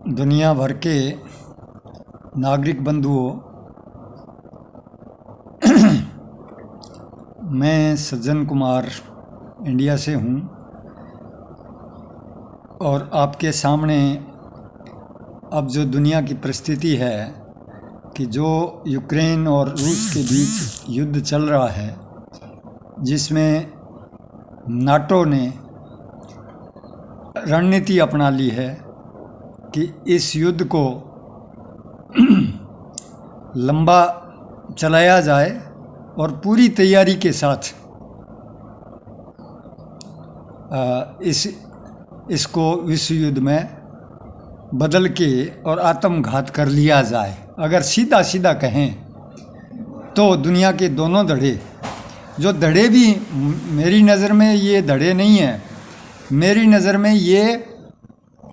दुनिया भर के नागरिक बंधुओं, मैं सज्जन कुमार इंडिया से हूँ और आपके सामने अब जो दुनिया की परिस्थिति है कि जो यूक्रेन और रूस के बीच युद्ध चल रहा है, जिसमें नाटो ने रणनीति अपना ली है कि इस युद्ध को लंबा चलाया जाए और पूरी तैयारी के साथ इसको विश्व युद्ध में बदल के और आत्मघात कर लिया जाए। अगर सीधा सीधा कहें तो दुनिया के दोनों धड़े, जो धड़े भी मेरी नज़र में ये धड़े नहीं हैं, मेरी नज़र में ये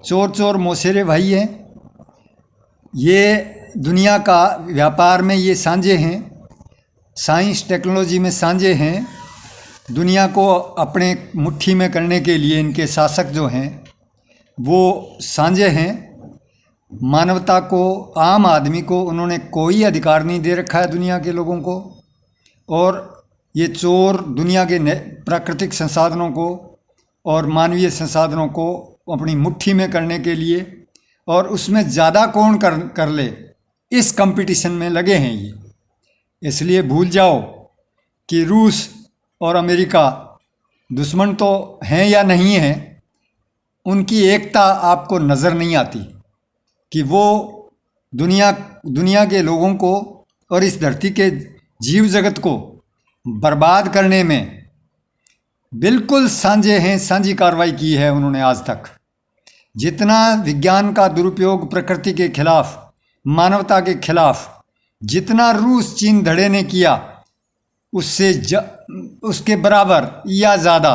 चोर चोर मौसेरे भाई हैं। ये दुनिया का व्यापार में ये साझे हैं, साइंस टेक्नोलॉजी में साझे हैं। दुनिया को अपने मुट्ठी में करने के लिए इनके शासक जो हैं वो साझे हैं। मानवता को, आम आदमी को उन्होंने कोई अधिकार नहीं दे रखा है दुनिया के लोगों को। और ये चोर दुनिया के प्राकृतिक संसाधनों को और मानवीय संसाधनों को अपनी मुट्ठी में करने के लिए और उसमें ज़्यादा कौन कर ले, इस कंपटीशन में लगे हैं ये। इसलिए भूल जाओ कि रूस और अमेरिका दुश्मन तो हैं या नहीं हैं, उनकी एकता आपको नज़र नहीं आती कि वो दुनिया के लोगों को और इस धरती के जीव जगत को बर्बाद करने में बिल्कुल साझे हैं। साझी कार्रवाई की है उन्होंने आज तक। जितना विज्ञान का दुरुपयोग प्रकृति के खिलाफ, मानवता के खिलाफ जितना रूस चीन धड़े ने किया, उससे उसके बराबर या ज़्यादा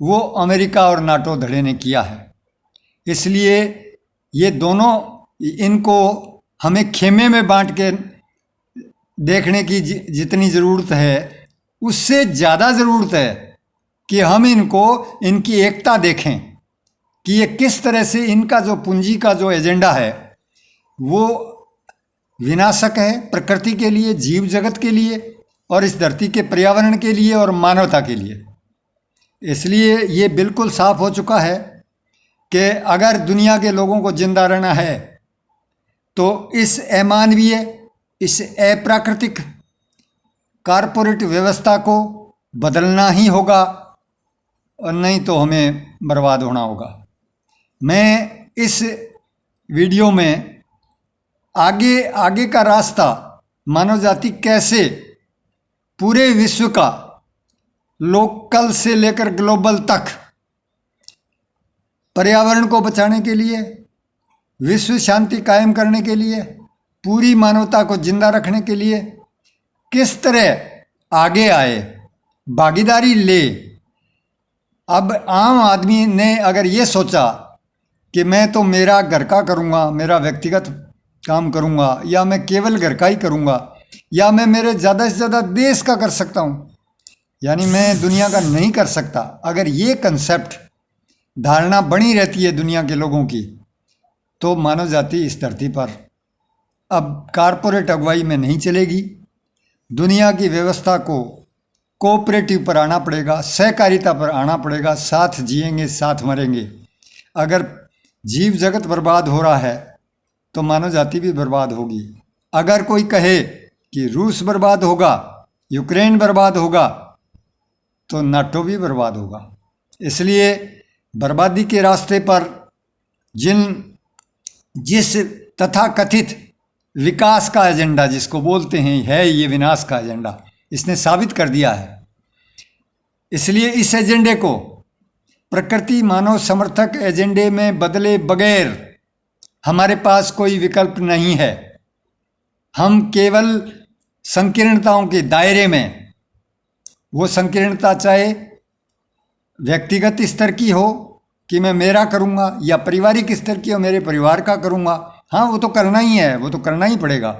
वो अमेरिका और नाटो धड़े ने किया है। इसलिए ये दोनों, इनको हमें खेमे में बांट के देखने की जितनी ज़रूरत है, उससे ज़्यादा ज़रूरत है कि हम इनकी एकता देखें कि ये किस तरह से इनका जो पूंजी का जो एजेंडा है वो विनाशक है प्रकृति के लिए, जीव जगत के लिए और इस धरती के पर्यावरण के लिए और मानवता के लिए। इसलिए ये बिल्कुल साफ हो चुका है कि अगर दुनिया के लोगों को जिंदा रहना है तो इस अमानवीय, इस अप्राकृतिक कारपोरेट व्यवस्था को बदलना ही होगा और नहीं तो हमें बर्बाद होना होगा। मैं इस वीडियो में आगे का रास्ता, मानव जाति कैसे पूरे विश्व का, लोकल से लेकर ग्लोबल तक, पर्यावरण को बचाने के लिए, विश्व शांति कायम करने के लिए, पूरी मानवता को जिंदा रखने के लिए किस तरह आगे आए, भागीदारी ले। अब आम आदमी ने अगर ये सोचा कि मैं तो मेरा घर का करूँगा, मेरा व्यक्तिगत काम करूँगा, या मैं केवल घर का ही करूँगा, या मैं मेरे ज़्यादा से ज़्यादा देश का कर सकता हूँ, यानी मैं दुनिया का नहीं कर सकता, अगर ये कंसेप्ट धारणा बनी रहती है दुनिया के लोगों की, तो मानव जाति इस धरती पर अब कारपोरेट अगुवाई में नहीं चलेगी। दुनिया की व्यवस्था को कोऑपरेटिव पर आना पड़ेगा, सहकारिता पर आना पड़ेगा। साथ जिएंगे, साथ मरेंगे। अगर जीव जगत बर्बाद हो रहा है तो मानव जाति भी बर्बाद होगी। अगर कोई कहे कि रूस बर्बाद होगा, यूक्रेन बर्बाद होगा, तो नाटो भी बर्बाद होगा। इसलिए बर्बादी के रास्ते पर जिस तथाकथित विकास का एजेंडा जिसको बोलते हैं, है ये विनाश का एजेंडा, इसने साबित कर दिया है। इसलिए इस एजेंडे को प्रकृति मानव समर्थक एजेंडे में बदले बगैर हमारे पास कोई विकल्प नहीं है। हम केवल संकीर्णताओं के दायरे में, वो संकीर्णता चाहे व्यक्तिगत स्तर की हो कि मैं मेरा करूँगा, या पारिवारिक स्तर की हो, मेरे परिवार का करूँगा, हाँ वो तो करना ही है, वो तो करना ही पड़ेगा।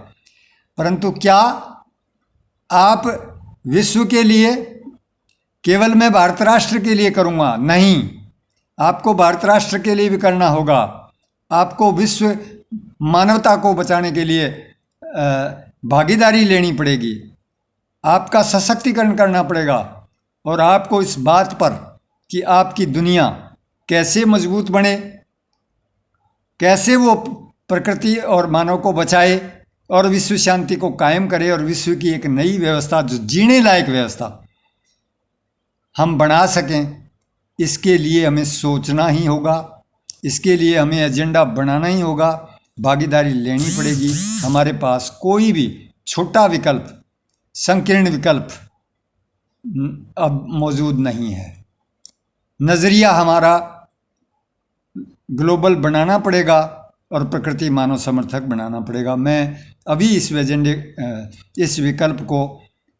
परंतु क्या आप विश्व के लिए, केवल मैं भारत राष्ट्र के लिए करूँगा? नहीं, आपको भारत राष्ट्र के लिए भी करना होगा, आपको विश्व मानवता को बचाने के लिए भागीदारी लेनी पड़ेगी, आपका सशक्तिकरण करना पड़ेगा, और आपको इस बात पर कि आपकी दुनिया कैसे मजबूत बने, कैसे वो प्रकृति और मानव को बचाए और विश्व शांति को कायम करे और विश्व की एक नई व्यवस्था, जो जीने लायक व्यवस्था हम बना सकें, इसके लिए हमें सोचना ही होगा, इसके लिए हमें एजेंडा बनाना ही होगा, भागीदारी लेनी पड़ेगी। हमारे पास कोई भी छोटा विकल्प, संकीर्ण विकल्प अब मौजूद नहीं है। नज़रिया हमारा ग्लोबल बनाना पड़ेगा और प्रकृति मानव समर्थक बनाना पड़ेगा। मैं अभी इस विकल्प को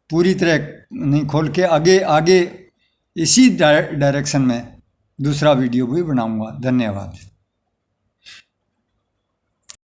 पूरी तरह नहीं खोल के आगे इसी डायरेक्शन में दूसरा वीडियो भी बनाऊंगा। धन्यवाद।